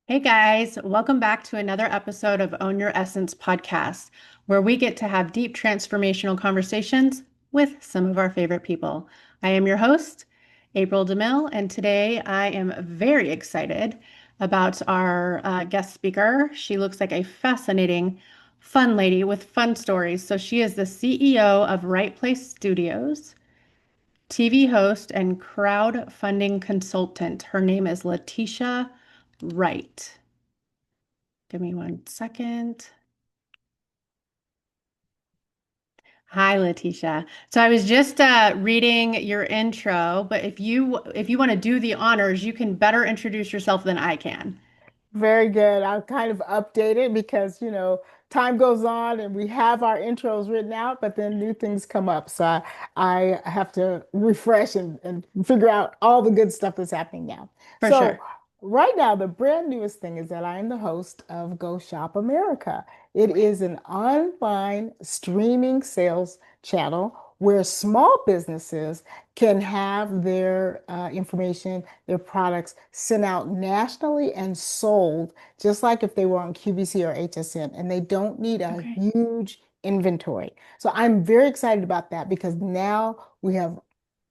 Hey guys, welcome back to another episode of Own Your Essence podcast, where we get to have deep transformational conversations with some of our favorite people. I am your host, April DeMille, and today I am very excited about our guest speaker. She looks like a fascinating, fun lady with fun stories. So, she is the CEO of Wright Place Studios, TV host, and crowdfunding consultant. Her name is Letitia Wright. Give me one second. Hi, Letitia. So I was just reading your intro, but if you want to do the honors, you can better introduce yourself than I can. Very good. I'll kind of update it because, time goes on and we have our intros written out, but then new things come up. So I have to refresh and figure out all the good stuff that's happening now. For So sure. right now, the brand newest thing is that I am the host of Go Shop America. It Okay. is an online streaming sales channel where small businesses can have their information, their products sent out nationally and sold, just like if they were on QVC or HSN, and they don't need a Okay. huge inventory. So I'm very excited about that because now we have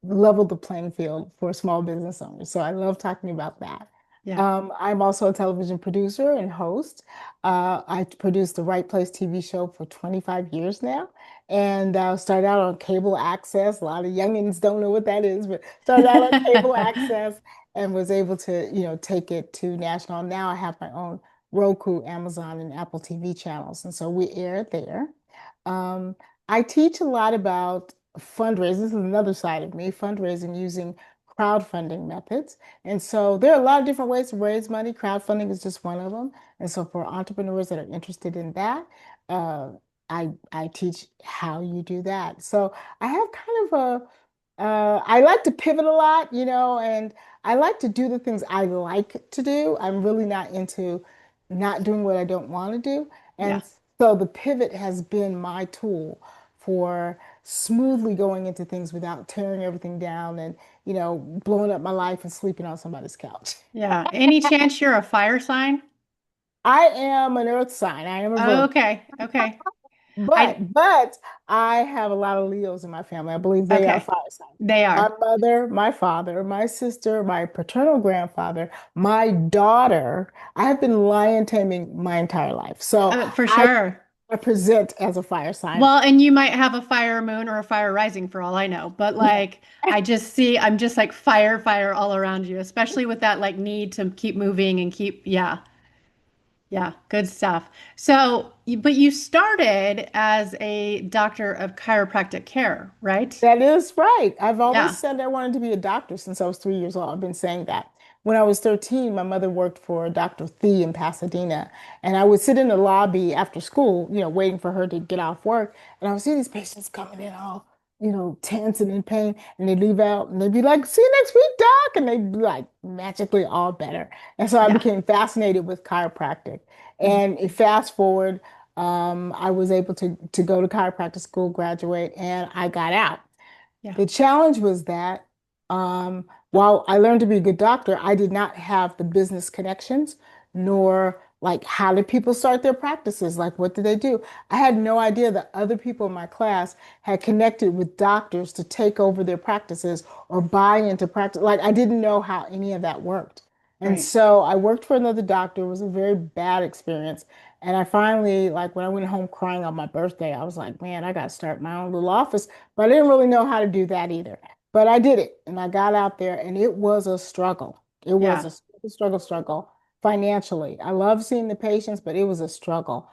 leveled the playing field for small business owners. So I love talking about that. Yeah. I'm also a television producer and host. I produced the Right Place TV show for 25 years now, and started out on cable access. A lot of youngins don't know what that is, but started out on cable access and was able to, take it to national. Now I have my own Roku, Amazon, and Apple TV channels, and so we air there. Um, I teach a lot about fundraising. This is another side of me, fundraising using crowdfunding methods. And so there are a lot of different ways to raise money. Crowdfunding is just one of them. And so for entrepreneurs that are interested in that, uh, I teach how you do that. So I have kind of I like to pivot a lot, and I like to do the things I like to do. I'm really not into not doing what I don't want to do. Yeah. And so the pivot has been my tool for smoothly going into things without tearing everything down and, blowing up my life and sleeping on somebody's couch. Yeah. Any chance you're a fire sign? I am an earth sign. I am a Virgo. Okay. Okay. But I but I have a lot of Leos in my family. I believe they are okay. fire signs. They My are. mother, my father, my sister, my paternal grandfather, my daughter. I have been lion taming my entire life. So For I sure. present as a fire sign. Well, and you might have a fire moon or a fire rising for all I know, but Yeah. like I just see I'm just like fire, fire all around you, especially with that like need to keep moving and keep, yeah, yeah, good stuff. So, but you started as a doctor of chiropractic care, right? That is right. I've always Yeah. said I wanted to be a doctor since I was 3 years old. I've been saying that. When I was 13, my mother worked for Dr. Thee in Pasadena, and I would sit in the lobby after school, waiting for her to get off work, and I would see these patients coming in all, tense and in pain, and they'd leave out, and they'd be like, "See you next week, doc," and they'd be like magically all better. And so I Yeah. became fascinated with chiropractic. Mhm. And fast forward, I was able to go to chiropractic school, graduate, and I got out. Yeah. The challenge was that while I learned to be a good doctor, I did not have the business connections, nor like how did people start their practices? Like what did they do? I had no idea that other people in my class had connected with doctors to take over their practices or buy into practice. Like I didn't know how any of that worked. And Right. so I worked for another doctor. It was a very bad experience. And I finally, like when I went home crying on my birthday, I was like, man, I got to start my own little office. But I didn't really know how to do that either. But I did it and I got out there and it was a struggle. It was Yeah. a struggle financially. I love seeing the patients, but it was a struggle.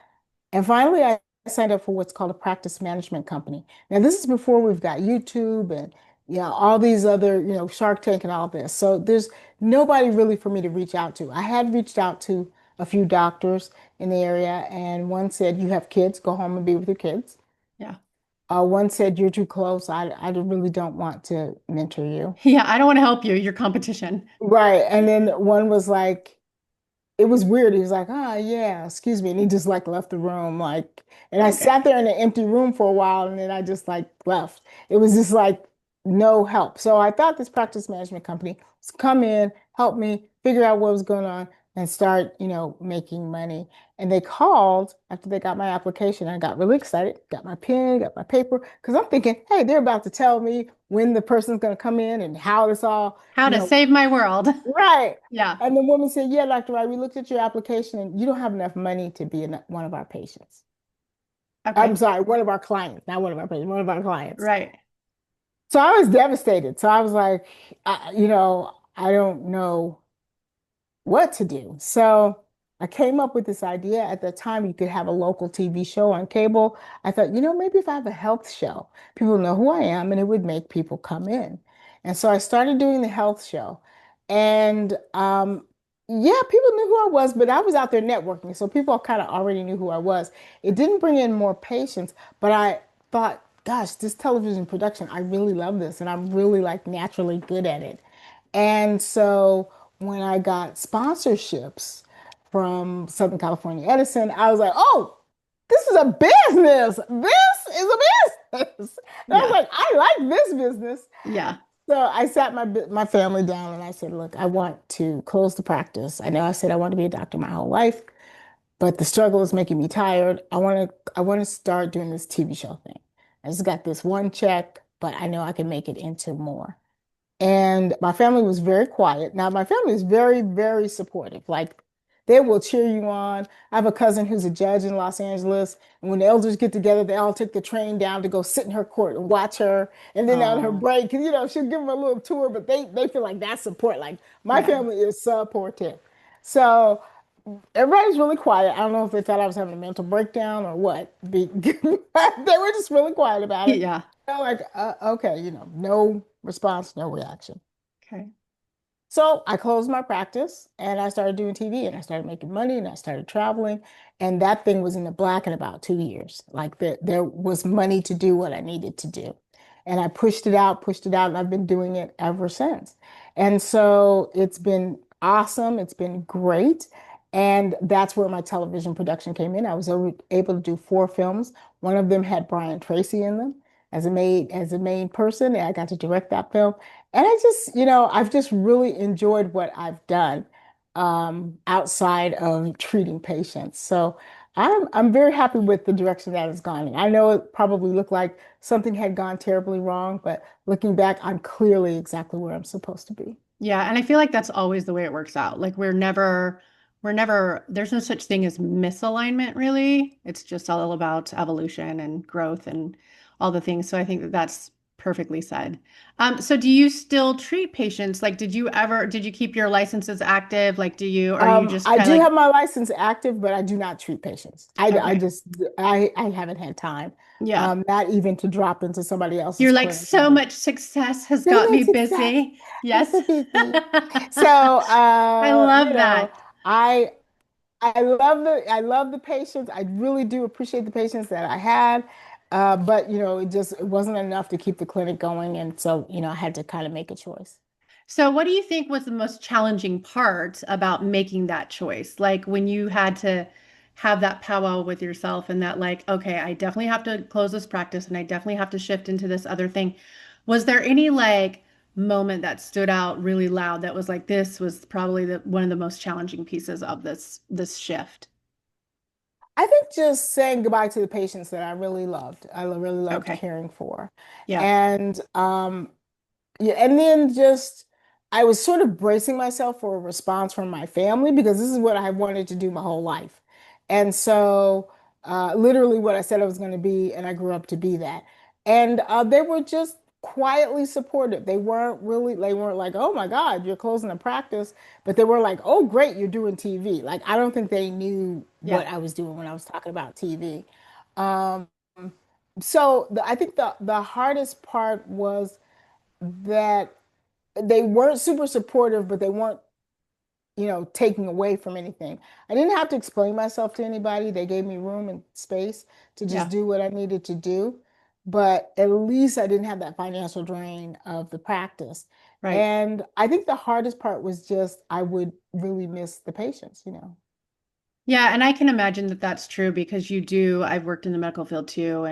And finally, I signed up for what's called a practice management company. Now, this is before we've got YouTube and all these other, Shark Tank and all this. So there's nobody really for me to reach out to. I had reached out to a few doctors in the area, and one said, "You have kids, go home and be with your kids." Yeah. One said, "You're too close. I really don't want to mentor you." Yeah. I don't want to help you. Your competition. Right. And then one was like, it was weird. He was like, "Oh, yeah, excuse me." And he just like left the room. And I Okay. sat there in an empty room for a while and then I just like left. It was just like no help. So I thought this practice management company was come in, help me figure out what was going on, and start, making money. And they called after they got my application. I got really excited, got my pen, got my paper, because I'm thinking, hey, they're about to tell me when the person's going to come in and how this all, How you to know, save my world. right. Yeah. And the woman said, yeah, Dr. Wright, we looked at your application and you don't have enough money to be one of our patients. I'm Okay. sorry, one of our clients, not one of our patients, one of our clients. Right. So I was devastated. So I was like, I don't know what to do. So I came up with this idea. At the time, you could have a local TV show on cable. I thought, maybe if I have a health show, people know who I am and it would make people come in. And so I started doing the health show. And yeah, people knew who I was, but I was out there networking. So people kind of already knew who I was. It didn't bring in more patients, but I thought, gosh, this television production, I really love this and I'm really like naturally good at it. And so when I got sponsorships from Southern California Edison, I was like, oh, this is a business. This is a business. And I was Yeah. like, I like this business. Yeah. So I sat my family down and I said, look, I want to close the practice. I know I said I want to be a doctor my whole life, but the struggle is making me tired. I want to start doing this TV show thing. I just got this one check, but I know I can make it into more. And my family was very quiet. Now, my family is very, very supportive. Like, they will cheer you on. I have a cousin who's a judge in Los Angeles. And when the elders get together, they all take the train down to go sit in her court and watch her. And then on her Oh, break, she'll give them a little tour, but they feel like that's support. Like, my yeah. family is supportive. So everybody's really quiet. I don't know if they thought I was having a mental breakdown or what. They were just really quiet about it. Yeah. They're like, okay, no response, no reaction. Okay. So I closed my practice and I started doing TV and I started making money and I started traveling. And that thing was in the black in about 2 years. Like there was money to do what I needed to do. And I pushed it out, and I've been doing it ever since. And so it's been awesome. It's been great. And that's where my television production came in. I was able to do 4 films. One of them had Brian Tracy in them as a main person, and I got to direct that film. And I've just really enjoyed what I've done outside of treating patients. So I'm very happy with the direction that it's gone in. I know it probably looked like something had gone terribly wrong, but looking back, I'm clearly exactly where I'm supposed to be. Yeah, and I feel like that's always the way it works out. Like there's no such thing as misalignment, really. It's just all about evolution and growth and all the things. So I think that that's perfectly said. So do you still treat patients? Like, did you keep your licenses active? Like, are you just I kind of do like, have my license active, but I do not treat patients. I okay, just I haven't had time, yeah. not even to drop into somebody You're else's like, clinic. so much success has So got me much success. busy. I'm Yes. so busy. So, I love that. I I love the patients. I really do appreciate the patients that I had. But it wasn't enough to keep the clinic going. And so, I had to kind of make a choice. So, what do you think was the most challenging part about making that choice? Like when you had to have that powwow with yourself and that, like, okay, I definitely have to close this practice and I definitely have to shift into this other thing. Was there any like moment that stood out really loud that was like, this was probably one of the most challenging pieces of this shift? I think just saying goodbye to the patients that I really loved Okay. caring for. Yeah. And yeah, and then just I was sort of bracing myself for a response from my family because this is what I wanted to do my whole life. And so literally what I said I was going to be, and I grew up to be that. And they were just quietly supportive. They weren't like, oh my God, you're closing a practice, but they were like, oh great, you're doing TV. Like I don't think they knew Yeah. what I was doing when I was talking about TV. Um, so I think the hardest part was that they weren't super supportive, but they weren't, taking away from anything. I didn't have to explain myself to anybody. They gave me room and space to just Yeah. do what I needed to do. But at least I didn't have that financial drain of the practice. Right. And I think the hardest part was just I would really miss the patients. Yeah, and I can imagine that that's true because I've worked in the medical field too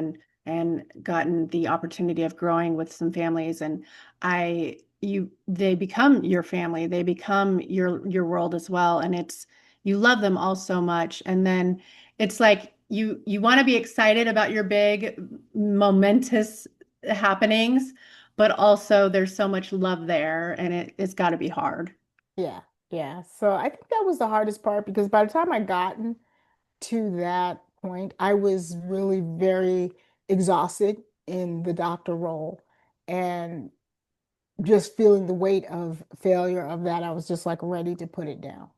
and gotten the opportunity of growing with some families and I they become your family, they become your world as well, and it's you love them all so much, and then it's like you want to be excited about your big momentous happenings, but also there's so much love there, and it's got to be hard. Yeah, yeah. So I think that was the hardest part because by the time I gotten to that point, I was really very exhausted in the doctor role and just feeling the weight of failure of that. I was just like ready to put it down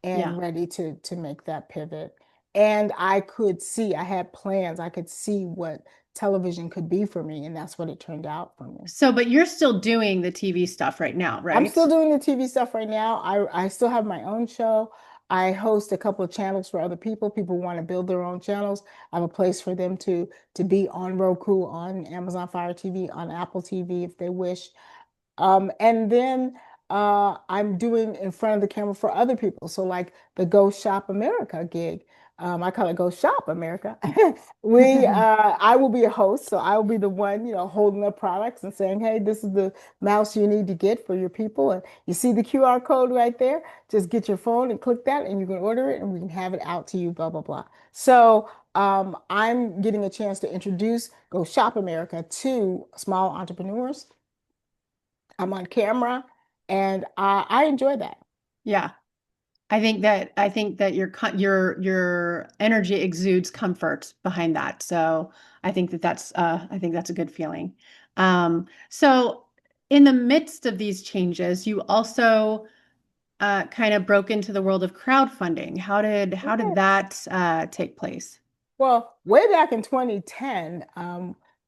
Yeah. and ready to make that pivot. And I could see, I had plans, I could see what television could be for me, and that's what it turned out for me. So, but you're still doing the TV stuff right now, I'm right? still doing the TV stuff right now. I still have my own show. I host a couple of channels for other people. People want to build their own channels. I have a place for them to be on Roku, on Amazon Fire TV, on Apple TV if they wish. And then I'm doing in front of the camera for other people. So like the Go Shop America gig. I call it Go Shop America. I will be a host, so I will be the one, holding up products and saying, "Hey, this is the mouse you need to get for your people." And you see the QR code right there. Just get your phone and click that, and you can order it, and we can have it out to you. Blah blah blah. So I'm getting a chance to introduce Go Shop America to small entrepreneurs. I'm on camera, and I enjoy that. Yeah. I think that your energy exudes comfort behind that. So I think that's a good feeling. So in the midst of these changes, you also kind of broke into the world of crowdfunding. How did Yes. that take place? Well, way back in 2010,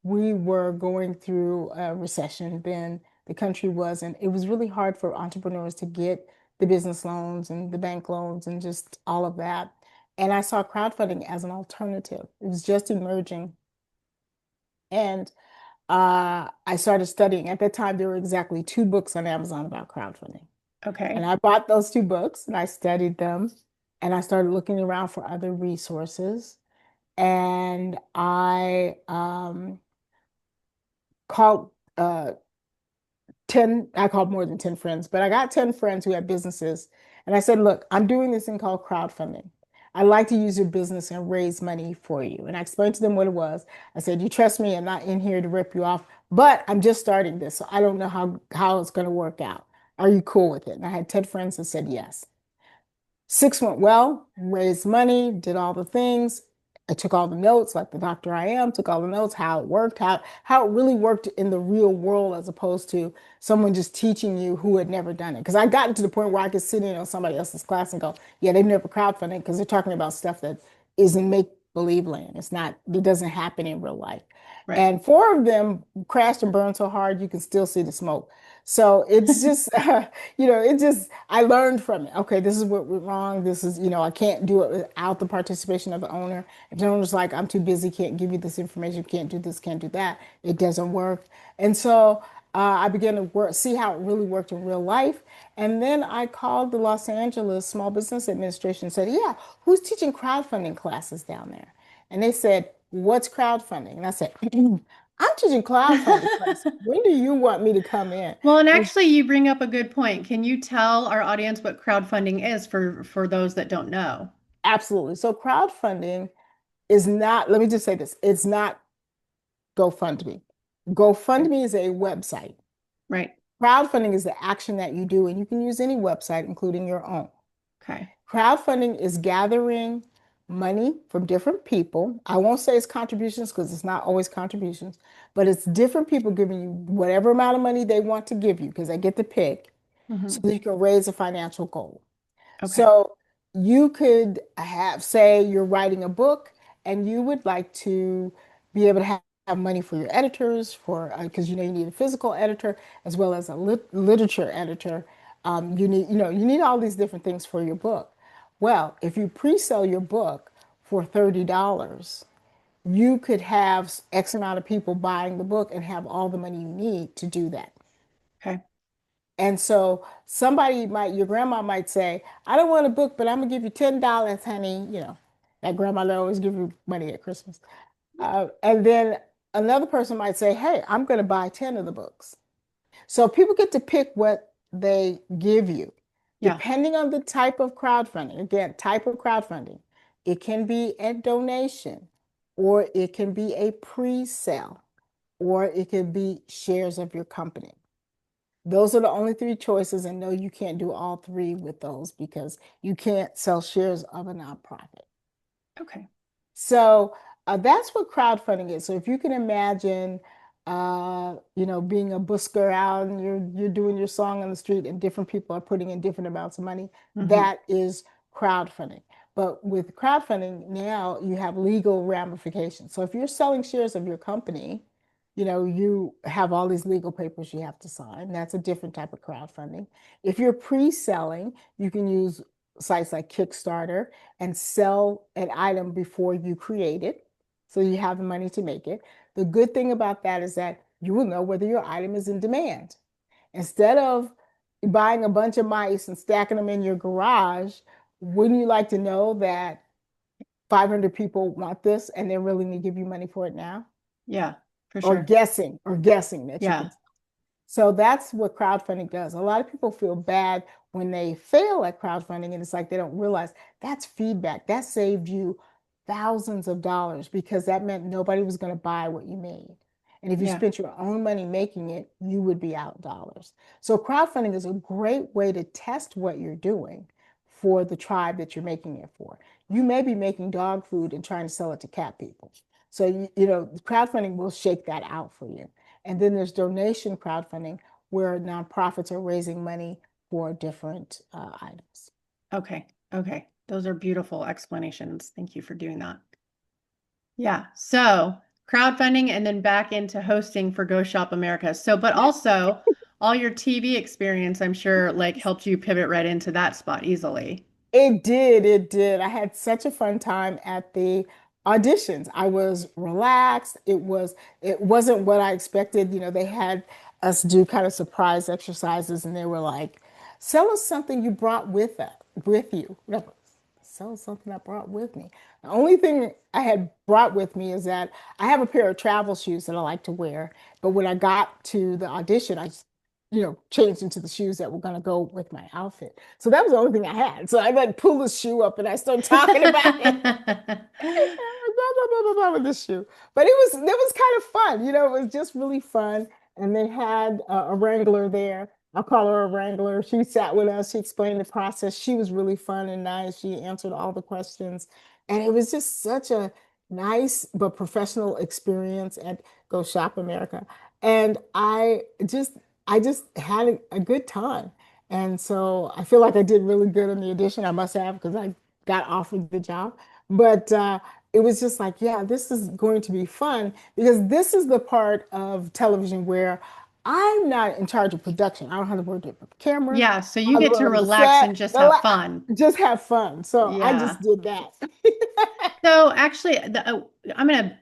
we were going through a recession. Then the country was, and it was really hard for entrepreneurs to get the business loans and the bank loans and just all of that. And I saw crowdfunding as an alternative. It was just emerging. And I started studying. At that time, there were exactly two books on Amazon about crowdfunding. And Okay. I bought those two books and I studied them and I started looking around for other resources. And I called 10, I called more than 10 friends, but I got 10 friends who had businesses. And I said, look, I'm doing this thing called crowdfunding. I'd like to use your business and raise money for you. And I explained to them what it was. I said, you trust me, I'm not in here to rip you off, but I'm just starting this. So I don't know how it's going to work out. Are you cool with it? And I had 10 friends that said yes. 6 went well, raised money, did all the things. I took all the notes, like the doctor I am, took all the notes, how it worked, how it really worked in the real world as opposed to someone just teaching you who had never done it. Because I got to the point where I could sit in on somebody else's class and go, yeah, they've never crowdfunded because they're talking about stuff that is in make-believe land. It's not, it doesn't happen in real life. Right. And four of them crashed and burned so hard you can still see the smoke. So it's just, it just, I learned from it. Okay, this is what went wrong. This is, I can't do it without the participation of the owner. If the owner's like, I'm too busy, can't give you this information, can't do this, can't do that, it doesn't work. And so I began to see how it really worked in real life. And then I called the Los Angeles Small Business Administration and said, yeah, who's teaching crowdfunding classes down there? And they said, what's crowdfunding? And I said, I'm teaching crowdfunding class. When do you want me to come in? Well, and actually, you bring up a good point. Can you tell our audience what crowdfunding is for those that don't know? Absolutely. So crowdfunding is not, let me just say this, it's not GoFundMe. Okay. GoFundMe is a website. Right. Crowdfunding is the action that you do, and you can use any website, including your own. Okay. Crowdfunding is gathering money from different people. I won't say it's contributions because it's not always contributions, but it's different people giving you whatever amount of money they want to give you because they get to pick so Hmm. that you can raise a financial goal. Okay. So you could say you're writing a book and you would like to be able to have money for your editors, for because you need a physical editor as well as a literature editor. You need all these different things for your book. Well, if you pre-sell your book for $30, you could have X amount of people buying the book and have all the money you need to do that. Okay. And so your grandma might say, I don't want a book, but I'm gonna give you $10, honey. That grandma that always give you money at Christmas. And then another person might say, hey, I'm gonna buy 10 of the books. So people get to pick what they give you. Yeah. Depending on the type of crowdfunding, again, type of crowdfunding, it can be a donation, or it can be a pre-sale, or it could be shares of your company. Those are the only three choices, and no, you can't do all three with those because you can't sell shares of a nonprofit. Okay. So that's what crowdfunding is. So if you can imagine, being a busker out and you're doing your song on the street and different people are putting in different amounts of money, Hmm. that is crowdfunding. But with crowdfunding now, you have legal ramifications. So if you're selling shares of your company, you have all these legal papers you have to sign. That's a different type of crowdfunding. If you're pre-selling, you can use sites like Kickstarter and sell an item before you create it. So you have the money to make it. The good thing about that is that you will know whether your item is in demand. Instead of buying a bunch of mice and stacking them in your garage, wouldn't you like to know that 500 people want this and they're willing to give you money for it now? Yeah, for sure. Or guessing that you Yeah. can. So that's what crowdfunding does. A lot of people feel bad when they fail at crowdfunding, and it's like they don't realize that's feedback. That saved you thousands of dollars because that meant nobody was going to buy what you made. And if you Yeah. spent your own money making it, you would be out dollars. So crowdfunding is a great way to test what you're doing for the tribe that you're making it for. You may be making dog food and trying to sell it to cat people. So crowdfunding will shake that out for you. And then there's donation crowdfunding where nonprofits are raising money for different items. Okay. Okay. Those are beautiful explanations. Thank you for doing that. Yeah. So crowdfunding and then back into hosting for Go Shop America. So, but also all your TV experience, I'm sure, like helped you pivot right into that spot easily. It did, it did. I had such a fun time at the auditions. I was relaxed. It wasn't what I expected. They had us do kind of surprise exercises and they were like, sell us something you brought with you. Sell something I brought with me. The only thing I had brought with me is that I have a pair of travel shoes that I like to wear. But when I got to the audition, I just, changed into the shoes that were going to go with my outfit. So that was the only thing I had. So I like pull the shoe up and I started talking about it. Blah, blah, blah, blah, with this shoe. But it was kind of fun. It was just really fun. And they had a wrangler there. I'll call her a wrangler. She sat with us. She explained the process. She was really fun and nice. She answered all the questions. And it was just such a nice but professional experience at Go Shop America. And I just had a good time. And so I feel like I did really good in the audition. I must have because I got offered the job. But it was just like, yeah, this is going to be fun because this is the part of television where I'm not in charge of production. I don't have to worry about the cameras. Yeah. So I you don't have get to to worry about the relax set. and just have fun. Just have fun. So I Yeah. just did that. So actually, I'm gonna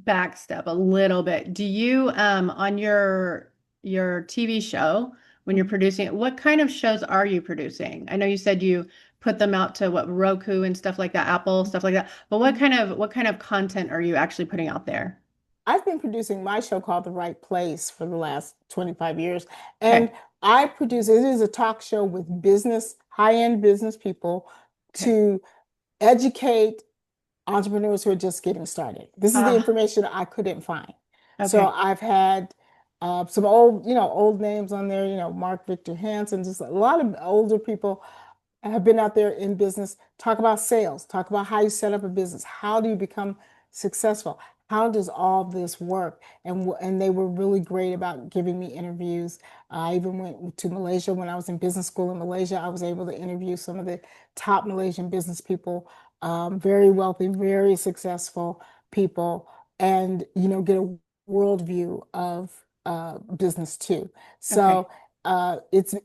backstep a little bit. Do you on your TV show when you're producing it, what kind of shows are you producing? I know you said you put them out to what Roku and stuff like that, Apple, stuff like that. But what kind of content are you actually putting out there? I've been producing my show called The Right Place for the last 25 years. And Okay. it is a talk show with high-end business people Okay. to educate entrepreneurs who are just getting started. This is the Ah, information I couldn't find. So okay. I've had some old names on there, Mark Victor Hansen, just a lot of older people have been out there in business, talk about sales, talk about how you set up a business, how do you become successful, how does all this work? And they were really great about giving me interviews. I even went to Malaysia when I was in business school in Malaysia. I was able to interview some of the top Malaysian business people, very wealthy, very successful people, and get a worldview of business too. Okay. So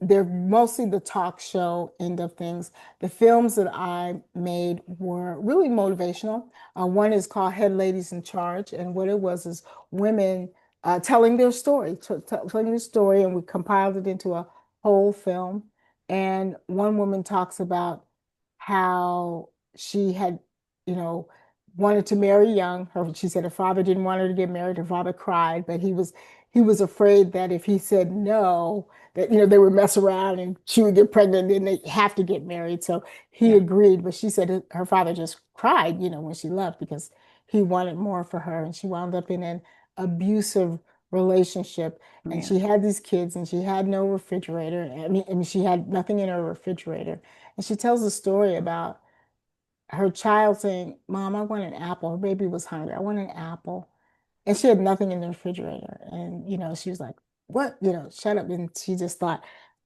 they're mostly the talk show end of things. The films that I made were really motivational. One is called Head Ladies in Charge, and what it was is women telling their story, telling their story, and we compiled it into a whole film. And one woman talks about how she had, you know, wanted to marry young. She said her father didn't want her to get married. Her father cried, but he was afraid that if he said no, that they would mess around and she would get pregnant and they'd have to get married. So he Yeah. agreed, but she said her father just cried, when she left because he wanted more for her, and she wound up in an abusive relationship. And Man. she had these kids, and she had no refrigerator. I mean, she had nothing in her refrigerator. And she tells a story about her child saying, "Mom, I want an apple." Her baby was hungry. "I want an apple." And she had nothing in the refrigerator. And, she was like, "What? Shut up." And she just thought,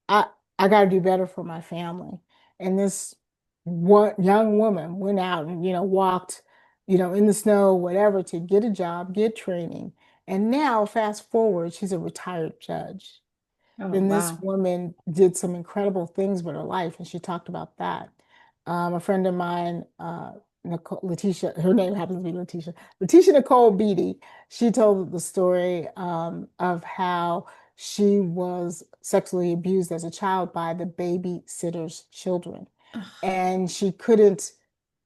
I, I got to do better for my family. And this one young woman went out and, walked, in the snow, whatever, to get a job, get training. And now, fast forward, she's a retired judge. Oh, Then this wow. woman did some incredible things with her life, and she talked about that. A friend of mine, Letitia, her name happens to be Letitia Nicole Beatty, she told the story of how she was sexually abused as a child by the babysitter's children. Ugh, And she couldn't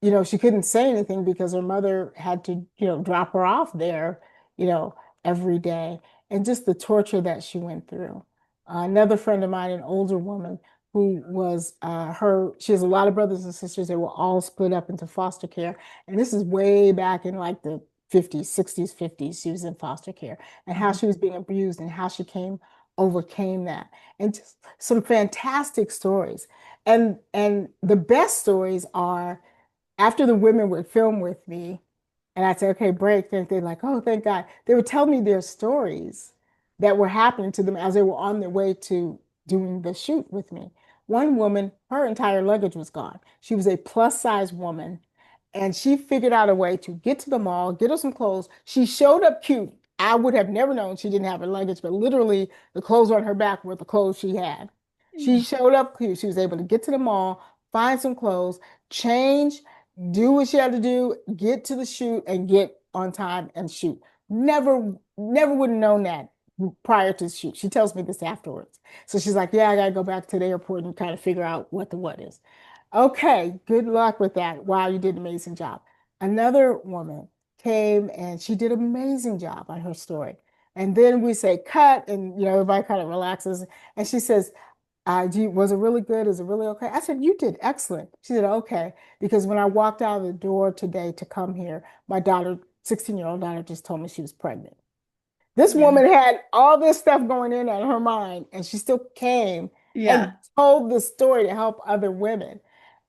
say anything because her mother had to, drop her off there, you know, every day. And just the torture that she went through. Another friend of mine, an older woman who was she has a lot of brothers and sisters. They were all split up into foster care. And this is way back in like the 50s, 60s, 50s. She was in foster care, and how uh-huh. she was being abused and how overcame that. And just some fantastic stories. And the best stories are after the women would film with me, and I'd say, "Okay, break," then they're like, "Oh, thank God." They would tell me their stories that were happening to them as they were on their way to doing the shoot with me. One woman, her entire luggage was gone. She was a plus size woman, and she figured out a way to get to the mall, get her some clothes. She showed up cute. I would have never known she didn't have her luggage, but literally the clothes on her back were the clothes she had. She Yeah. showed up cute. She was able to get to the mall, find some clothes, change, do what she had to do, get to the shoot, and get on time and shoot. Never would have known that prior to the shoot. She tells me this afterwards. So she's like, "Yeah, I gotta go back to the airport and kind of figure out what the what is." Okay, good luck with that. Wow, you did an amazing job. Another woman came and she did an amazing job on her story. And then we say cut, and everybody kind of relaxes. And she says, was it really good? Is it really okay?" I said, "You did excellent." She said, "Okay." Because when I walked out of the door today to come here, my daughter, 16-year-old daughter, just told me she was pregnant. This Yeah. woman had all this stuff going in her mind, and she still came and Yeah. told the story to help other women.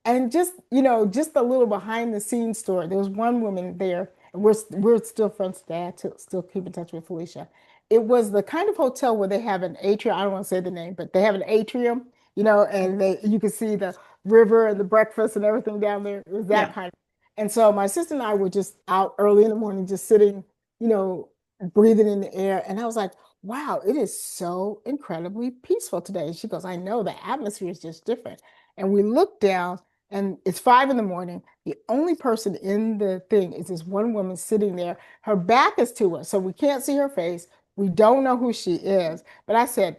And just a little behind the scenes story. There was one woman there, and we're still friends today. Still keep in touch with Felicia. It was the kind of hotel where they have an atrium. I don't want to say the name, but they have an atrium, and you can see the river and the breakfast and everything down there. It was that Yeah. kind of. And so my sister and I were just out early in the morning, just sitting, you know, breathing in the air. And I was like, "Wow, it is so incredibly peaceful today." And she goes, "I know, the atmosphere is just different." And we looked down, and it's 5 in the morning. The only person in the thing is this one woman sitting there. Her back is to us, so we can't see her face. We don't know who she is. But I said,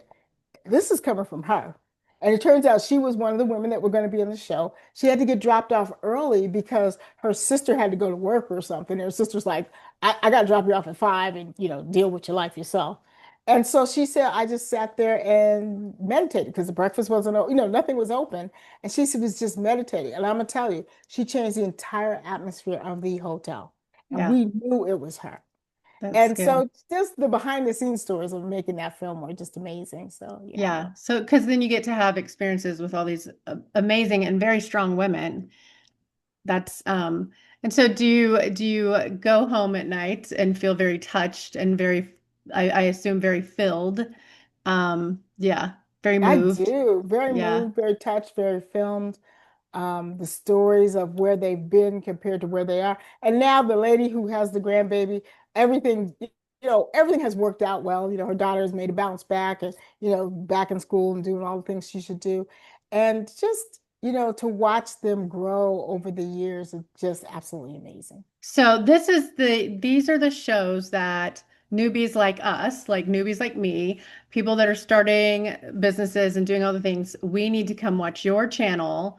"This is coming from her." And it turns out she was one of the women that were going to be in the show. She had to get dropped off early because her sister had to go to work or something. Her sister's like, I got to drop you off at 5 and, deal with your life yourself." And so she said, "I just sat there and meditated because the breakfast wasn't, nothing was open." And she was just meditating. And I'm going to tell you, she changed the entire atmosphere of the hotel. And Yeah. we knew it was her. That's And good. so just the behind the scenes stories of making that film were just amazing. So yeah, I Yeah. love. So, because then you get to have experiences with all these amazing and very strong women. That's and so do you go home at night and feel very touched and very I assume very filled? Yeah, very I moved. do. Very Yeah. moved, very touched, very filmed. The stories of where they've been compared to where they are. And now the lady who has the grandbaby, everything, everything has worked out well. Her daughter has made a bounce back and, back in school and doing all the things she should do. And just, to watch them grow over the years is just absolutely amazing. So these are the shows that newbies like us, like newbies like me, people that are starting businesses and doing all the things, we need to come watch your channel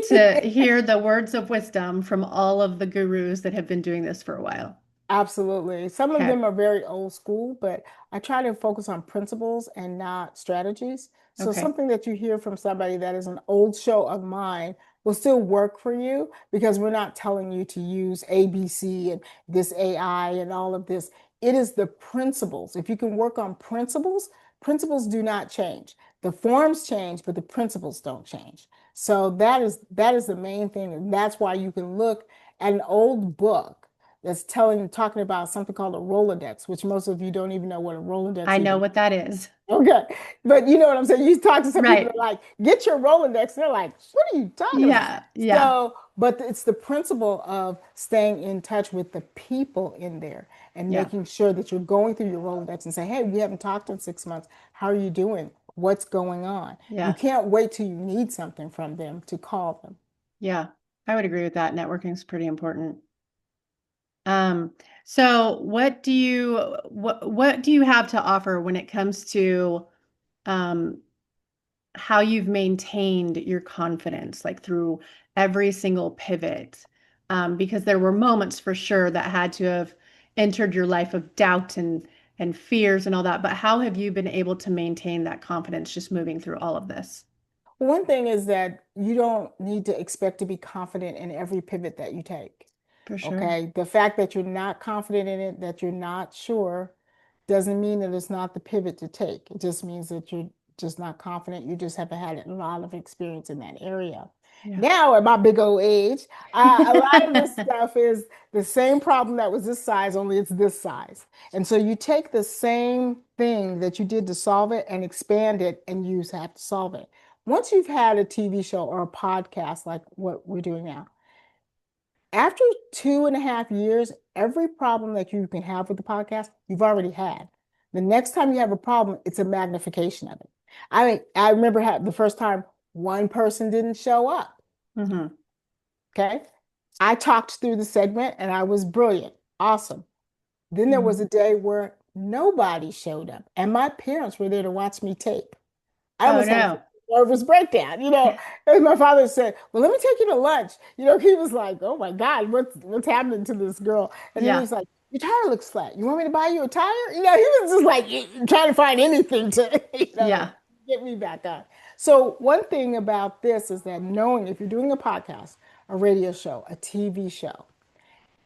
to hear the words of wisdom from all of the gurus that have been doing this for a while. Absolutely. Some of Okay. them are very old school, but I try to focus on principles and not strategies. So Okay. something that you hear from somebody that is an old show of mine will still work for you because we're not telling you to use ABC and this AI and all of this. It is the principles. If you can work on principles, principles do not change. The forms change, but the principles don't change. So that is the main thing. And that's why you can look at an old book that's talking about something called a Rolodex, which most of you don't even know what a Rolodex I know even. what that is. Okay. But you know what I'm saying? You talk to some people that Right. are like, get your Rolodex. They're like, what are you talking about? Yeah. Yeah. So, but it's the principle of staying in touch with the people in there and Yeah. making sure that you're going through your Rolodex and say, hey, we haven't talked in 6 months. How are you doing? What's going on? You Yeah. can't wait till you need something from them to call them. Yeah. I would agree with that. Networking is pretty important. Um, so what do you have to offer when it comes to um how you've maintained your confidence like through every single pivot? Because there were moments for sure that had to have entered your life of doubt and fears and all that, but how have you been able to maintain that confidence just moving through all of this? One thing is that you don't need to expect to be confident in every pivot that you take. For sure. Okay. The fact that you're not confident in it, that you're not sure, doesn't mean that it's not the pivot to take. It just means that you're just not confident. You just haven't had a lot of experience in that area. Yeah. Now, at my big old age, a lot of this stuff is the same problem that was this size, only it's this size. And so you take the same thing that you did to solve it and expand it, and you have to solve it. Once you've had a TV show or a podcast like what we're doing now, after 2.5 years, every problem that you can have with the podcast, you've already had. The next time you have a problem, it's a magnification of it. I mean, I remember the first time one person didn't show up. Hmm. Okay. I talked through the segment and I was brilliant. Awesome. Then there was Hmm. a day where nobody showed up and my parents were there to watch me tape. I Oh almost had no. a nervous breakdown, And my father said, well, let me take you to lunch. He was like, oh my God, what's happening to this girl? And then he Yeah. was like, your tire looks flat. You want me to buy you a tire? He was just like trying to find anything to, Yeah. get me back on. So one thing about this is that knowing if you're doing a podcast, a radio show, a TV show,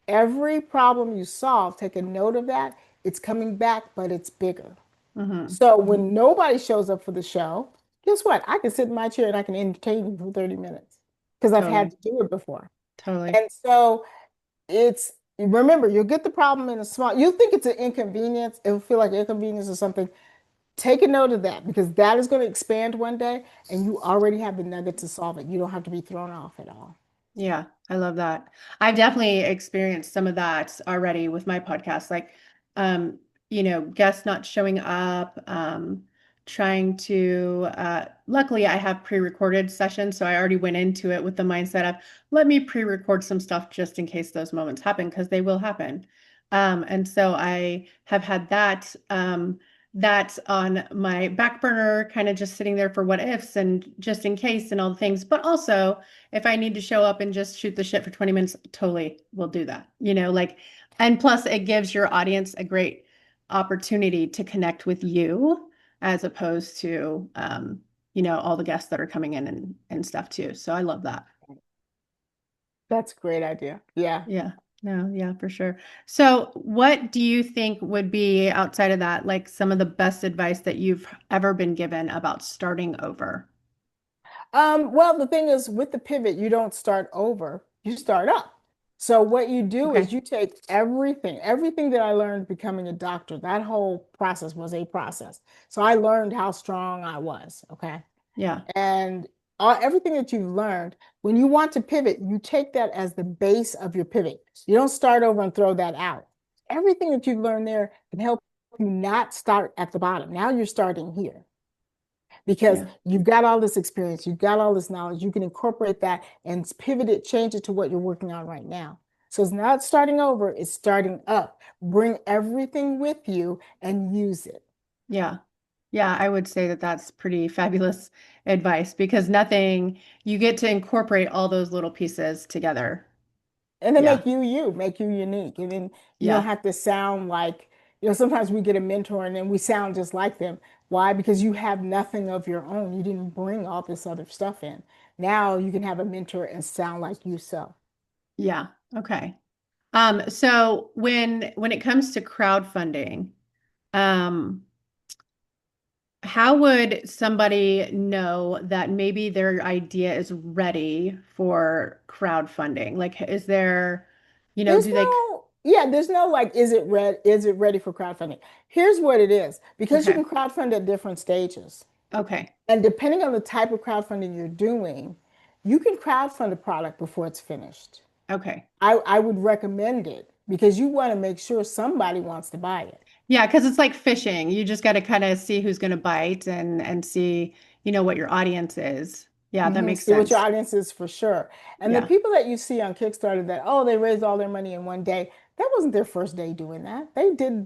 every problem you solve, take a note of that. It's coming back, but it's bigger. Hmm. So Hmm. when nobody shows up for the show, guess what? I can sit in my chair and I can entertain you for 30 minutes because I've had Totally. to do it before. Totally. And so remember, you'll get the problem in a small, you'll think it's an inconvenience. It'll feel like inconvenience or something. Take a note of that because that is going to expand one day and you already have the nugget to solve it. You don't have to be thrown off at all. Yeah, I love that. I've definitely experienced some of that already with my podcast, like guests not showing up, trying to luckily I have pre-recorded sessions, so I already went into it with the mindset of let me pre-record some stuff just in case those moments happen, because they will happen. And so I have had that on my back burner, kind of just sitting there for what ifs and just in case and all the things, but also if I need to show up and just shoot the shit for 20 minutes, totally will do that. And plus it gives your audience a great opportunity to connect with you as opposed to, all the guests that are coming in and stuff too. So I love that. That's a great idea. Yeah. Yeah. No, yeah, for sure. So what do you think would be outside of that, like some of the best advice that you've ever been given about starting over? Well, the thing is, with the pivot, you don't start over, you start up. So what you do is Okay. you take everything that I learned becoming a doctor, that whole process was a process. So I learned how strong I was, okay? Yeah. And everything that you've learned, when you want to pivot, you take that as the base of your pivot. You don't start over and throw that out. Everything that you've learned there can help you not start at the bottom. Now you're starting here because Yeah. you've got all this experience, you've got all this knowledge, you can incorporate that and pivot it, change it to what you're working on right now. So it's not starting over, it's starting up. Bring everything with you and use it. Yeah. Yeah, I would say that that's pretty fabulous advice because nothing, you get to incorporate all those little pieces together. And then Yeah. make you you, make you unique. And then you don't Yeah. have to sound like, sometimes we get a mentor and then we sound just like them. Why? Because you have nothing of your own. You didn't bring all this other stuff in. Now you can have a mentor and sound like yourself. Yeah. Okay. So when it comes to crowdfunding, um, how would somebody know that maybe their idea is ready for crowdfunding? Like, is there, There's do they? no, yeah, there's no like, is it ready for crowdfunding? Here's what it is. Because you Okay. can crowdfund at different stages. Okay. And depending on the type of crowdfunding you're doing, you can crowdfund a product before it's finished. Okay. I would recommend it because you want to make sure somebody wants to buy it. Yeah, because it's like fishing. You just got to kind of see who's going to bite and see, what your audience is. Yeah, that makes See what your sense. audience is for sure. And the Yeah. people that you see on Kickstarter that, oh, they raised all their money in one day, that wasn't their first day doing that. They've been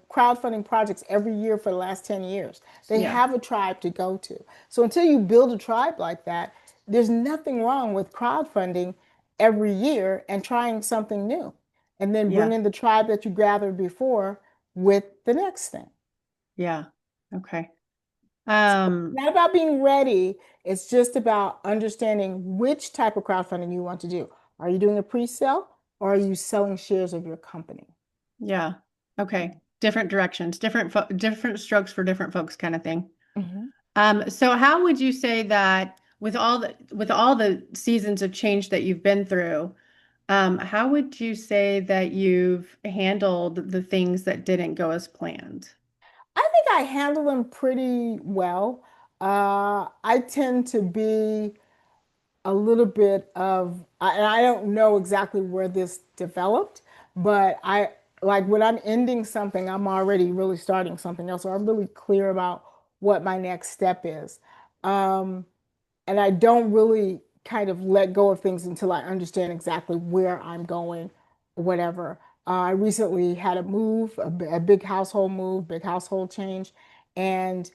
crowdfunding projects every year for the last 10 years. They Yeah. have a tribe to go to. So until you build a tribe like that, there's nothing wrong with crowdfunding every year and trying something new. And then Yeah. bringing the tribe that you gathered before with the next thing. Yeah. Okay. So it's Um, not about being ready. It's just about understanding which type of crowdfunding you want to do. Are you doing a pre-sale or are you selling shares of your company? yeah. Okay. Different directions, different strokes for different folks kind of thing. Mhm. So how would you say that with all the seasons of change that you've been through, how would you say that you've handled the things that didn't go as planned? I think I handle them pretty well. I tend to be a little bit of, and I don't know exactly where this developed, but I like when I'm ending something, I'm already really starting something else. So I'm really clear about what my next step is. Um, and I don't really kind of let go of things until I understand exactly where I'm going, or whatever. I recently had a move, a big household move, big household change, and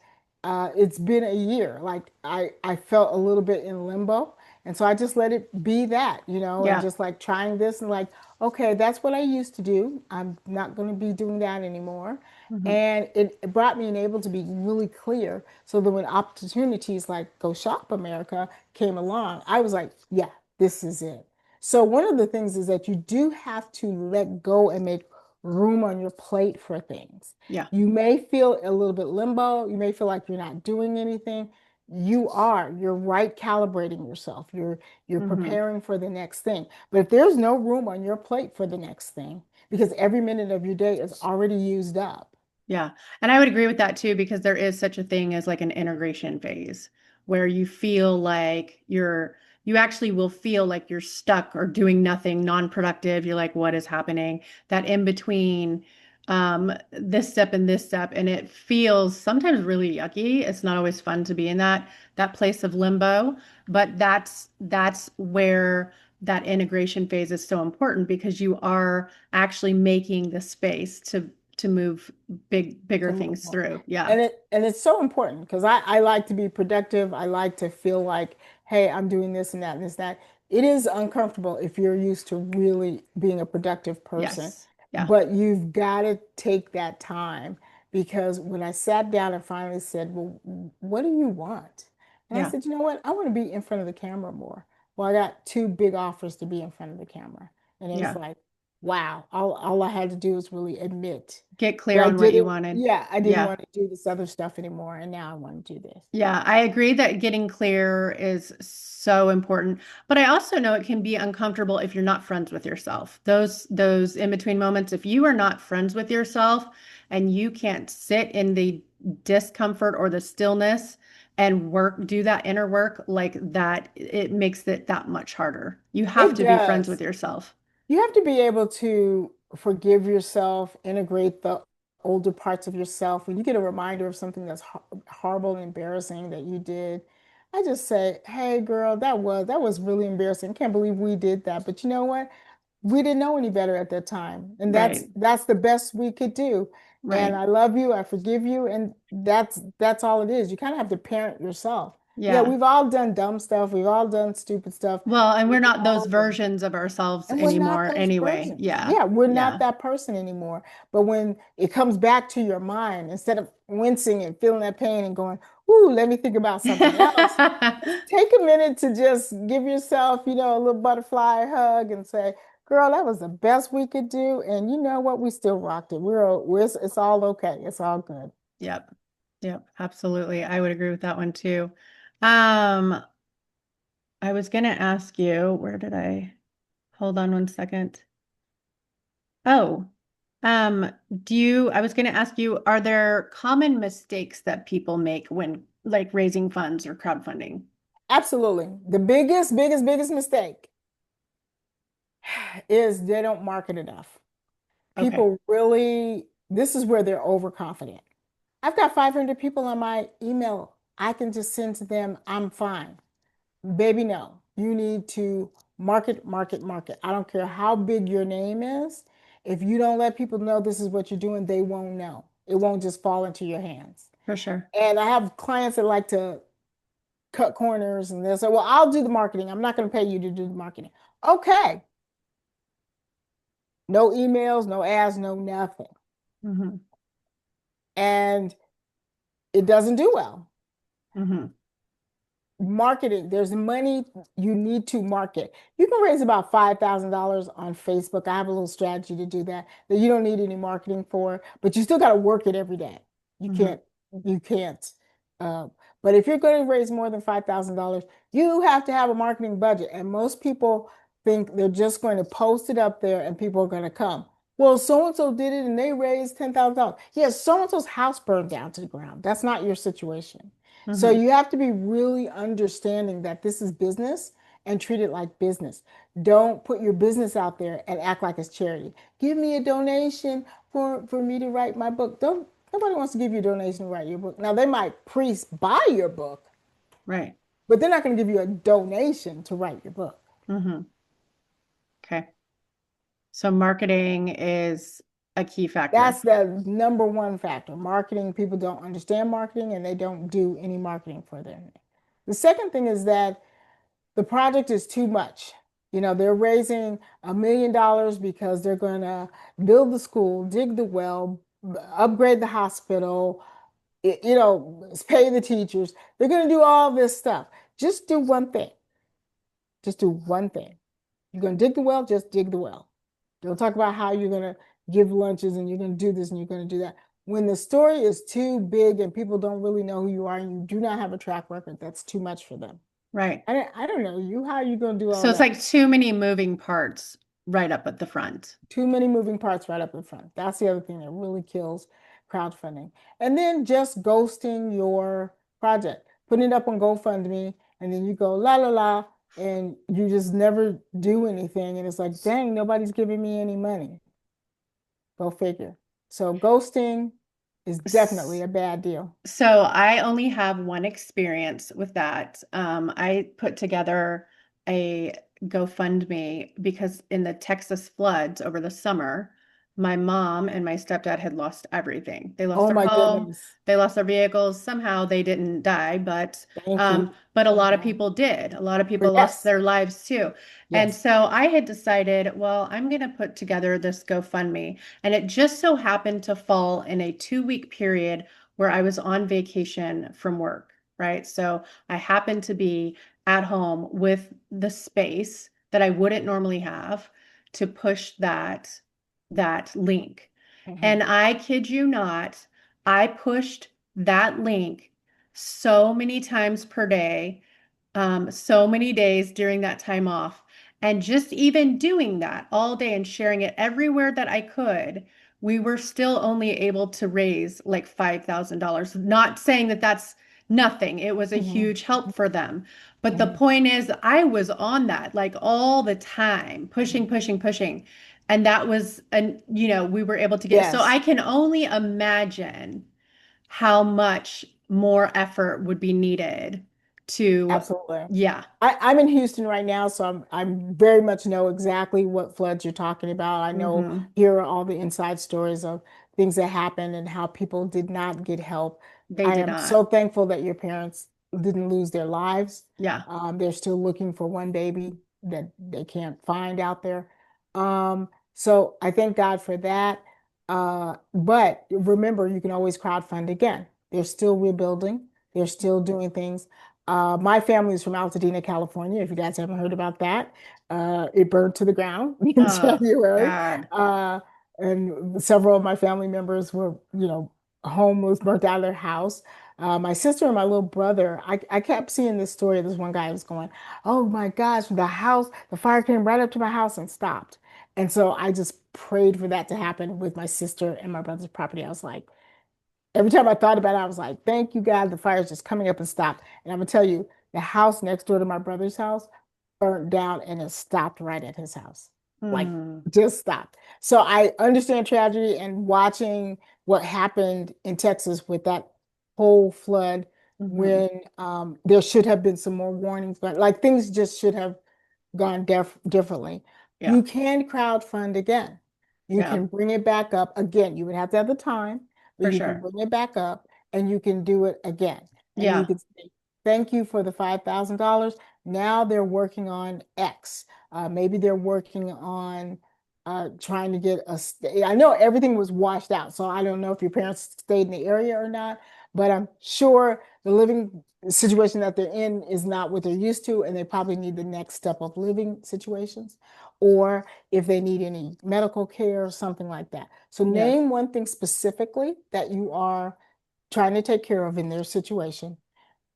it's been a year. Like I felt a little bit in limbo, and so I just let it be that, and Yeah. just like trying this and like, okay, that's what I used to do. I'm not going to be doing that anymore. Hmm. And it brought me and able to be really clear so that when opportunities like Go Shop America came along, I was like, yeah, this is it. So one of the things is that you do have to let go and make room on your plate for things. Yeah. You may feel a little bit limbo. You may feel like you're not doing anything. You're right calibrating yourself. You're Hmm. preparing for the next thing. But if there's no room on your plate for the next thing, because every minute of your day is already used up. Yeah. And I would agree with that too, because there is such a thing as like an integration phase where you feel like you actually will feel like you're stuck or doing nothing, non-productive. You're like, what is happening? That in between this step and this step. And it feels sometimes really yucky. It's not always fun to be in that place of limbo, but that's where that integration phase is so important because you are actually making the space to move bigger To move things on. through. Yeah. And it's so important because I like to be productive. I like to feel like, hey, I'm doing this and that and this, that. It is uncomfortable if you're used to really being a productive person, Yes. Yeah. but you've got to take that time because when I sat down and finally said, well, what do you want? And I Yeah. said, you know what? I want to be in front of the camera more. Well, I got two big offers to be in front of the camera. And it was Yeah. like, wow, all I had to do was really admit Get that clear I on what you didn't, wanted. yeah, I didn't Yeah. want to do this other stuff anymore, and now I want to do this. Yeah, I agree that getting clear is so important, but I also know it can be uncomfortable if you're not friends with yourself. Those in between moments, if you are not friends with yourself and you can't sit in the discomfort or the stillness and do that inner work like that, it makes it that much harder. You have It to be friends with does. yourself. You have to be able to forgive yourself, integrate the older parts of yourself. When you get a reminder of something that's horrible and embarrassing that you did, I just say, "Hey, girl, that was really embarrassing. Can't believe we did that. But you know what? We didn't know any better at that time, and that's Right. that's the best we could do. and Right. I love you, I forgive you, and that's all it is. You kind of have to parent yourself. Yeah, Yeah. we've all done dumb stuff, we've all done stupid stuff. Well, and we're We've not those all done. versions of ourselves And we're not anymore those anyway. persons. Yeah. Yeah, we're not Yeah. that person anymore. But when it comes back to your mind, instead of wincing and feeling that pain and going, ooh, let me think about something else, just take a minute to just give yourself, a little butterfly hug and say, girl, that was the best we could do. And you know what? We still rocked it. It's all okay. It's all good. Yep. Yep. Absolutely. I would agree with that one too. Um, I was gonna ask you, where did I hold on one second? Oh, I was gonna ask you, are there common mistakes that people make when like raising funds or crowdfunding? Absolutely. The biggest mistake is they don't market enough. Okay, People really, this is where they're overconfident. I've got 500 people on my email. I can just send to them, I'm fine. Baby, no. You need to market, market, market. I don't care how big your name is. If you don't let people know this is what you're doing, they won't know. It won't just fall into your hands. for sure. And I have clients that like to cut corners and they'll say, well, I'll do the marketing. I'm not going to pay you to do the marketing. Okay. No emails, no ads, no nothing. Hmm. And it doesn't do well. Hmm. Marketing, there's money you need to market. You can raise about $5,000 on Facebook. I have a little strategy to do that you don't need any marketing for, but you still got to work it every day. You Hmm. can't, you can't. Uh, but if you're going to raise more than $5,000, you have to have a marketing budget. And most people think they're just going to post it up there and people are going to come. Well, so and so did it and they raised $10,000. Yes, so and so's house burned down to the ground. That's not your situation. So Hmm. you have to be really understanding that this is business and treat it like business. Don't put your business out there and act like it's charity. Give me a donation for me to write my book. Don't Nobody wants to give you a donation to write your book. Now they might buy your book, Right. but they're not going to give you a donation to write your book. Hmm. Okay. So marketing is a key factor. That's the number one factor. Marketing, people don't understand marketing and they don't do any marketing for them. The second thing is that the project is too much. They're raising $1 million because they're going to build the school, dig the well, upgrade the hospital, pay the teachers. They're going to do all this stuff. Just do one thing. Just do one thing. You're going to dig the well, just dig the well. Don't talk about how you're going to give lunches and you're going to do this and you're going to do that. When the story is too big and people don't really know who you are and you do not have a track record, that's too much for them. Right. I don't know you. How are you going to do So all it's that? like too many moving parts right up at the front. Too many moving parts right up in front. That's the other thing that really kills crowdfunding. And then just ghosting your project, putting it up on GoFundMe, and then you go la la la, and you just never do anything. And it's like, dang, nobody's giving me any money. Go figure. So ghosting is definitely S- a bad deal. So I only have one experience with that. I put together a GoFundMe because in the Texas floods over the summer, my mom and my stepdad had lost everything. They lost Oh their my home, goodness. they lost their vehicles. Somehow they didn't die, Thank you. but a Thank lot of God. people did. A lot of people lost Yes. their lives too. And Yes. so I had decided, well, I'm going to put together this GoFundMe. And it just so happened to fall in a 2 week period where I was on vacation from work, right? So I happened to be at home with the space that I wouldn't normally have to push that link. Mhm. And I kid you not, I pushed that link so many times per day, so many days during that time off. And just even doing that all day and sharing it everywhere that I could, we were still only able to raise like $5,000. Not saying that that's nothing. It was a Mhm. huge help for them. But the Mhm. point is, I was on that like all the time, pushing, Mhm. pushing, pushing. And that was, we were able to get. So I Yes. can only imagine how much more effort would be needed to, Absolutely. yeah. I'm in Houston right now, so I'm very much know exactly what floods you're talking about. I know Hmm. here are all the inside stories of things that happened and how people did not get help. They I did am not. so thankful that your parents didn't lose their lives. Yeah, They're still looking for one baby that they can't find out there. So I thank God for that. But remember, you can always crowdfund again. They're still rebuilding. They're still doing things. My family is from Altadena, California. If you guys haven't heard about that, it burned to the ground in oh January. God. And several of my family members were, homeless, burnt out of their house. My sister and my little brother, I kept seeing this story. This one guy was going, "Oh my gosh, the fire came right up to my house and stopped." And so I just prayed for that to happen with my sister and my brother's property. I was like, every time I thought about it, I was like, thank you, God, the fire's just coming up and stopped. And I'm gonna tell you, the house next door to my brother's house burnt down and it stopped right at his house. Like Hmm. just stopped. So I understand tragedy and watching what happened in Texas with that whole flood Hmm. when there should have been some more warnings, but like things just should have gone differently. Yeah, You can crowdfund again. You yeah, can bring it back up again. You would have to have the time, but for you can sure. bring it back up and you can do it again. And you Yeah, could say, thank you for the $5,000. Now they're working on X. Maybe they're working on trying to get a stay. I know everything was washed out, so I don't know if your parents stayed in the area or not, but I'm sure the living situation that they're in is not what they're used to, and they probably need the next step of living situations, or if they need any medical care or something like that. So yes, name one thing specifically that you are trying to take care of in their situation,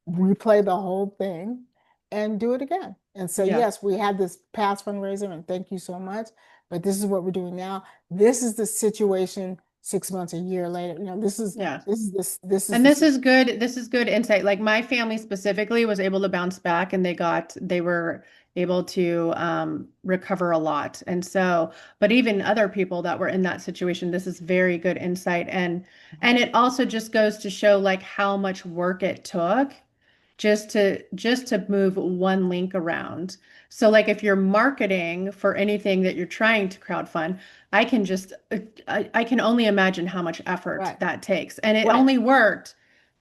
replay the whole thing, and do it again. And say, yes, yes, we had this past fundraiser, and thank you so much, but this is what we're doing now. This is the situation 6 months, a year later. yeah. This is And the this situation. is good. This is good insight. Like my family specifically was able to bounce back and they were able to recover a lot. And so, but even other people that were in that situation, this is very good insight. And it also just goes to show like how much work it took just to move one link around. So like if you're marketing for anything that you're trying to crowdfund, I can just I can only imagine how much effort Right, that takes. And it right. only worked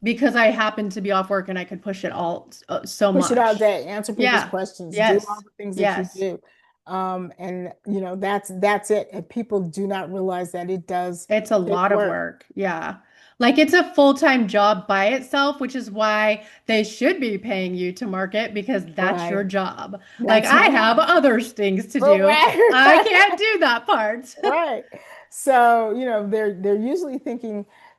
because I happened to be off work and I could push it all so Push it all much. day, answer people's Yeah. questions, do all Yes. the things that you Yes. do. And that's it. And people do not realize that it does It's a take lot of work. work. Yeah. Like it's a full-time job by itself, which is why they should be paying you to market because that's your Right. job. Like That's I my have job. other things to do. I can't Right. do that part. Right. So, they're usually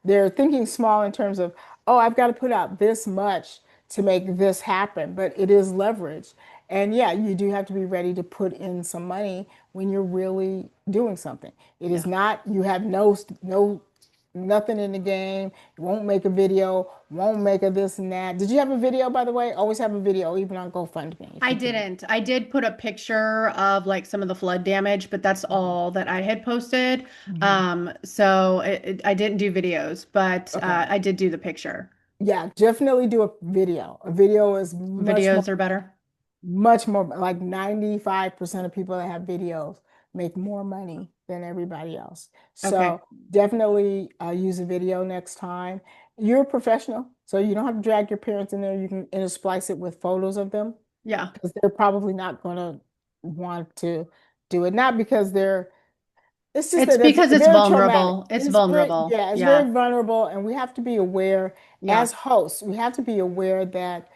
they're thinking small in terms of, oh, I've got to put out this much to make this happen, but it is leverage. And yeah, you do have to be ready to put in some money when you're really doing something. It is Yeah. not, you have nothing in the game. You won't make a video, won't make a this and that. Did you have a video, by the way? Always have a video, even on GoFundMe if I you can. didn't. I did put a picture of like some of the flood damage, but that's all that I had posted. Mhm. So I didn't do videos, but Okay. I did do the picture. Yeah, definitely do a video. A video is Videos are better. much more, like 95% of people that have videos make more money than everybody else. Okay. So definitely use a video next time. You're a professional, so you don't have to drag your parents in there. You can intersplice it with photos of them Yeah. because they're probably not going to want to do it. Not because it's just It's that it's because it's very traumatic. vulnerable. It's It's very, vulnerable. yeah, it's Yeah. very vulnerable. And we have to be aware Yeah. as hosts, we have to be aware that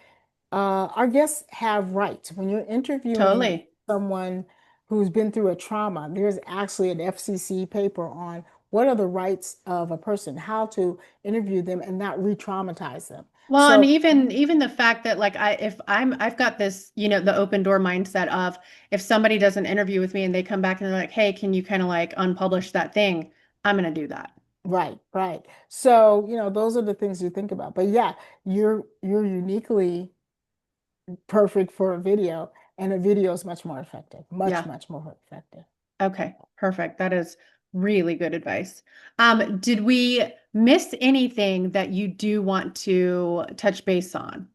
our guests have rights. When you're interviewing Totally. someone who's been through a trauma, there's actually an FCC paper on what are the rights of a person, how to interview them and not re-traumatize them. Well, and So, even the fact that like I've got this, the open door mindset of if somebody does an interview with me and they come back and they're like, "Hey, can you kind of like unpublish that thing?" I'm gonna do that. right, right. So, those are the things you think about. But yeah, you're uniquely perfect for a video, and a video is much more effective, much, Yeah. much more effective. Okay. Perfect. That is really good advice. Did we miss anything that you do want to touch base on?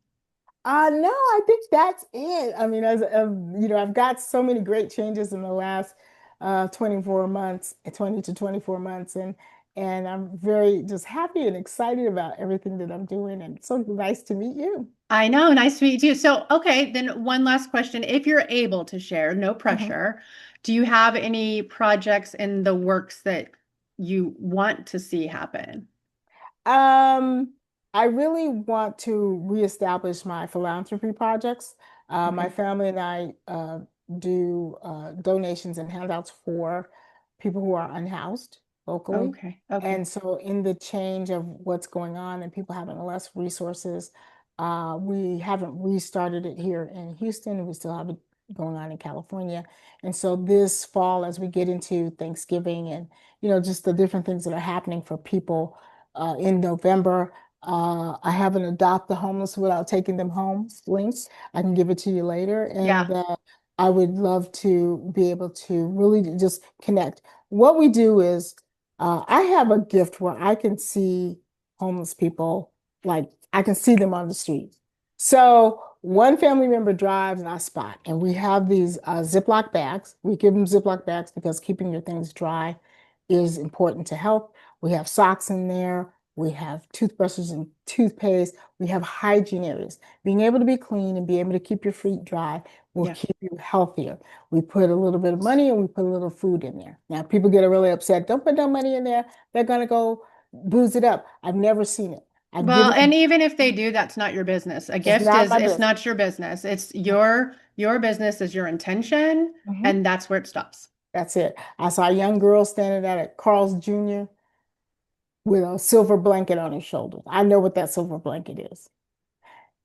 No, I think that's it. I mean, I've got so many great changes in the last 24 months, 20 to 24 months, and And I'm very just happy and excited about everything that I'm doing. And so nice to meet you. I know. Nice to meet you. So, okay, then one last question. If you're able to share, no Mhm. pressure, do you have any projects in the works that you want to see happen? Um, I really want to reestablish my philanthropy projects. My Okay. family and I do donations and handouts for people who are unhoused locally. Okay. Okay. And so, in the change of what's going on and people having less resources, we haven't restarted it here in Houston. We still have it going on in California. And so, this fall, as we get into Thanksgiving and just the different things that are happening for people in November. I have an Adopt the Homeless Without Taking Them Home link. I can give it to you later. Yeah. And I would love to be able to really just connect. What we do is I have a gift where I can see homeless people, like I can see them on the street. So one family member drives and I spot, and we have these Ziploc bags. We give them Ziploc bags because keeping your things dry is important to health. We have socks in there. We have toothbrushes and toothpaste. We have hygiene areas. Being able to be clean and be able to keep your feet dry will Yeah. keep you healthier. We put a little bit of money and we put a little food in there. Now, people get really upset. Don't put no money in there. They're going to go booze it up. I've never seen it. I've Well, given, and even if they do, that's not your business. A it's gift not is my it's business. not your business. It's your business is your intention, Mhm. and that's where it stops. That's it. I saw a young girl standing out at Carl's Jr. with a silver blanket on his shoulders. I know what that silver blanket is.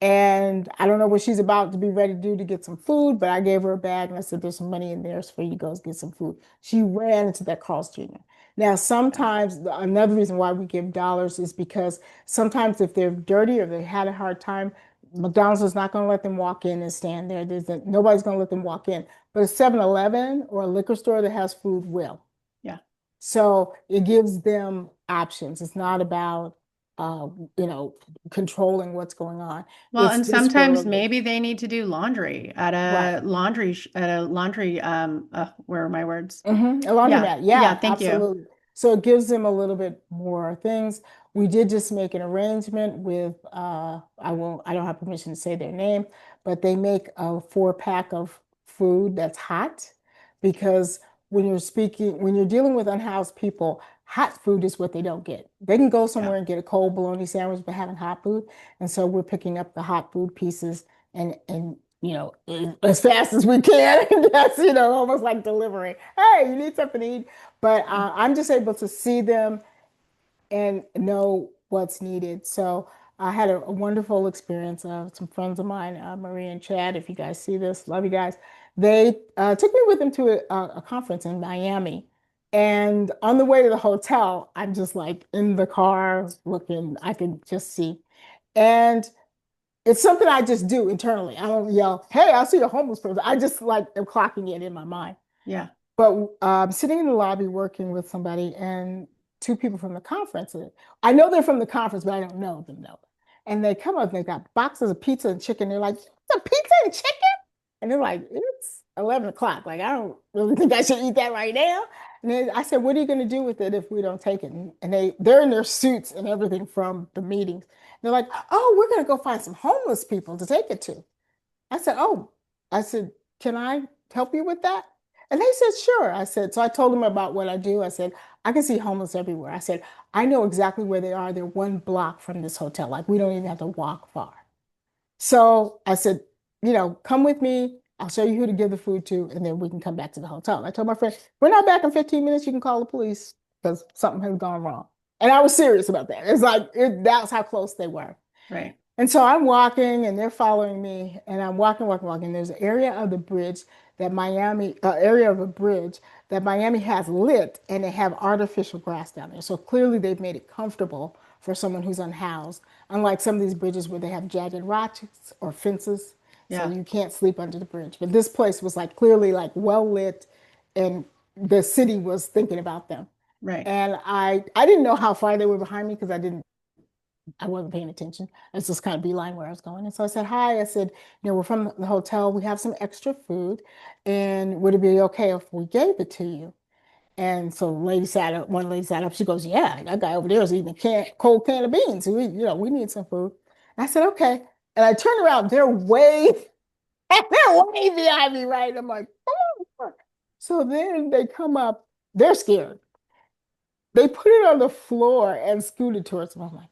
And I don't know what she's about to be ready to do to get some food, but I gave her a bag and I said, there's some money in there for you to go get some food. She ran into that Carl's Jr. Now, Yeah. sometimes another reason why we give dollars is because sometimes if they're dirty or they had a hard time, McDonald's is not going to let them walk in and stand there. Nobody's going to let them walk in. But a 7-Eleven or a liquor store that has food will. Yeah. So it gives them options. It's not about, uh, you know, controlling what's going on. Well, It's and just for sometimes relief. maybe they need to do laundry Right. at a laundry where are my words? A Yeah. laundromat. Yeah, Yeah, thank you. absolutely. So it gives them a little bit more things. We did just make an arrangement with I don't have permission to say their name, but they make a 4-pack of food that's hot because when you're dealing with unhoused people, hot food is what they don't get. They can go Yeah. somewhere and get a cold bologna sandwich, but having hot food. And so we're picking up the hot food pieces and as fast as we can. That's, almost like delivery. Hey, you need something to eat. But I'm just able to see them and know what's needed. So I had a wonderful experience. Some friends of mine, Marie and Chad, if you guys see this, love you guys. They took me with them to a conference in Miami. And on the way to the hotel, I'm just like in the car looking, I can just see. And it's something I just do internally. I don't yell, hey, I see a homeless person. I just like am clocking it in my mind. Yeah. But sitting in the lobby working with somebody and two people from the conference. I know they're from the conference, but I don't know them though. And they come up and they got boxes of pizza and chicken. They're like, "The pizza and chicken?" And they're like, "It's 11 o'clock. Like, I don't really think I should eat that right now." And then I said, "What are you going to do with it if we don't take it?" And they're in their suits and everything from the meetings. And they're like, "Oh, we're going to go find some homeless people to take it to." I said, "Oh," I said, "Can I help you with that?" And they said, "Sure." I said, so I told them about what I do. I said, "I can see homeless everywhere." I said, "I know exactly where they are. They're 1 block from this hotel. Like we don't even have to walk far." So I said, "Come with me. I'll show you who to give the food to, and then we can come back to the hotel." I told my friend, "We're not back in 15 minutes. You can call the police because something has gone wrong." And I was serious about that. It's like, that's how close they were. Right. And so I'm walking and they're following me and I'm walking, walking, walking. There's an area of the bridge area of a bridge that Miami has lit and they have artificial grass down there. So clearly they've made it comfortable for someone who's unhoused, unlike some of these bridges where they have jagged rocks or fences. So Yeah. you can't sleep under the bridge. But this place was like clearly like well lit and the city was thinking about them. Right. And I didn't know how far they were behind me because I wasn't paying attention. I was just kind of beeline where I was going. And so I said, "Hi." I said, "We're from the hotel. We have some extra food. And would it be okay if we gave it to you?" And so one lady sat up, she goes, yeah, that guy over there is eating a cold can of beans. So we need some food. I said, okay. And I turned around, they're way behind me, right? I'm like, oh. So then they come up, they're scared. They put it on the floor and scooted towards me. I'm like,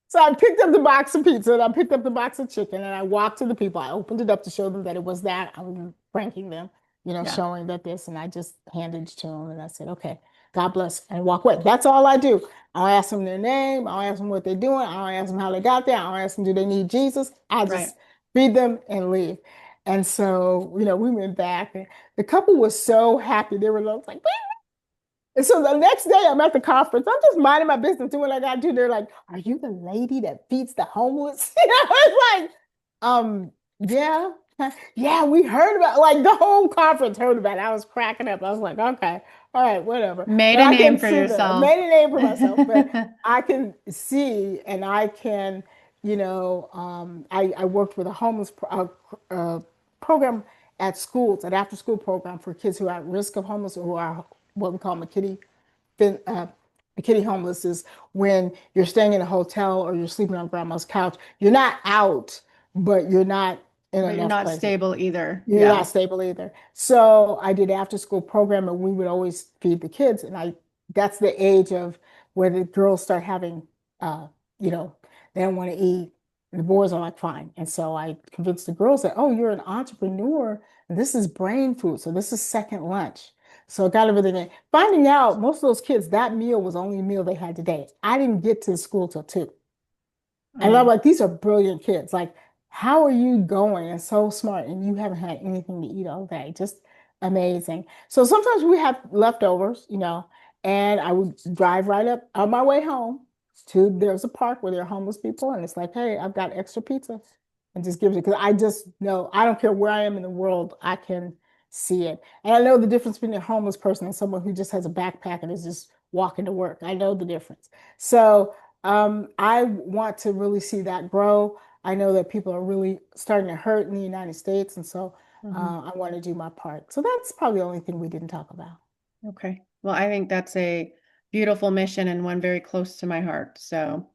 so I picked up the box of pizza and I picked up the box of chicken and I walked to the people. I opened it up to show them that it was that. I was pranking them, Yeah. showing that this, and I just handed it to them and I said, okay, God bless, and walk away. That's all I do. I'll ask them their name. I'll ask them what they're doing. I'll ask them how they got there. I'll ask them, do they need Jesus? I Right. just feed them and leave. And so, we went back and the couple was so happy. They were like, and so the next day I'm at the conference. I'm just minding my business, doing what I gotta do. They're like, "Are you the lady that feeds the homeless?" It's like, yeah, yeah, we heard about like the whole conference heard about it. I was cracking up. I was like, okay, all right, whatever. Made But a I name can for see that. yourself. Made a name for myself, but I can see and I can, I worked with a program at schools, an after school program for kids who are at risk of homeless or who are what we call McKinney homeless is when you're staying in a hotel or you're sleeping on grandma's couch. You're not out, but you're not in But you're enough not places. stable either. You're Yeah. not stable either. So I did after school program and we would always feed the kids. And that's the age of where the girls start having, you know, they don't want to eat. And the boys are like, fine. And so I convinced the girls that, oh, you're an entrepreneur. And this is brain food. So this is second lunch. So I got everything in. Finding out most of those kids, that meal was the only meal they had today. I didn't get to the school till 2. And I'm Oh, like, these are brilliant kids. Like, how are you going and so smart and you haven't had anything to eat all day? Just amazing. So sometimes we have leftovers, and I would drive right up on my way home there's a park where there are homeless people, and it's like, hey, I've got extra pizza, and just give it because I just know I don't care where I am in the world, I can see it. And I know the difference between a homeless person and someone who just has a backpack and is just walking to work. I know the difference. So I want to really see that grow. I know that people are really starting to hurt in the United States, and so mhm. I want to do my part. So that's probably the only thing we didn't talk about. Okay. Well, I think that's a beautiful mission and one very close to my heart. So,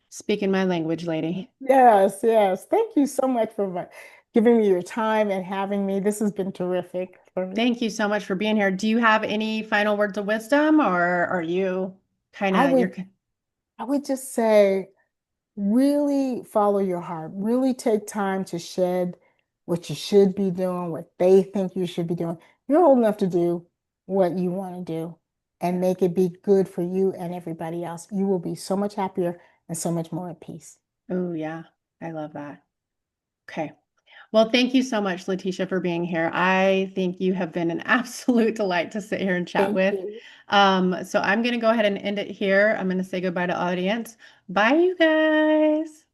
speaking my language, lady. Yes, yes. Thank you so much for giving me your time and having me. This has been terrific for me. Thank you so much for being here. Do you have any final words of wisdom, or are you kind I of you're would I would just say really follow your heart. Really take time to shed what you should be doing, what they think you should be doing. You're old enough to do what you want to do and make it be good for you and everybody else. You will be so much happier and so much more at peace. Oh, yeah. I love that. Okay. Well, thank you so much, Letitia, for being here. I think you have been an absolute delight to sit here and chat Thank with. you. So I'm going to go ahead and end it here. I'm going to say goodbye to audience. Bye, you guys.